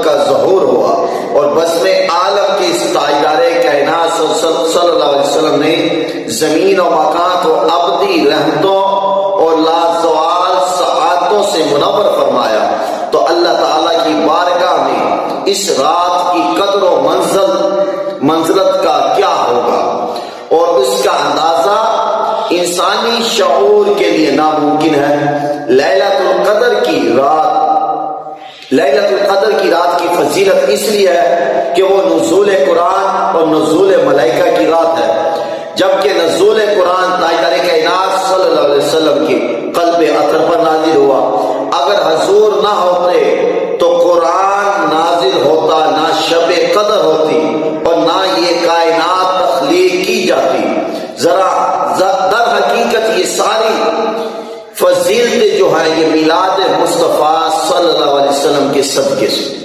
کا ظہور ہوا اور بزم عالم کے اس تاجدار کائنات صلی اللہ علیہ وسلم نے زمین و مکان کو ابدی رحمتوں اور لازوال سعادتوں سے منور فرمایا، تو اللہ تعالیٰ کی بارگاہ میں اس رات کی قدر و منزلت کا کیا ہوگا، اور اس کا اندازہ انسانی شعور کے لیے ناممکن ہے۔ لیلۃ القدر کی رات کی فضیلت اس لیے ہے کہ وہ نزول قرآن اور نزول ملائکہ کی رات ہے، جبکہ نزول قرآن تاجدار کائنات صلی اللہ علیہ وسلم کے قلب اطہر پر نازل ہوا۔ اگر حضور نہ ہوتے تو قرآن نازل ہوتا، نہ شب قدر ہوتی اور نہ یہ کائنات تخلیق کی جاتی۔ در حقیقت یہ ساری فضیلتیں جو ہیں یہ میلاد مصطفیٰ صلی اللہ علیہ وسلم کے صدقے سے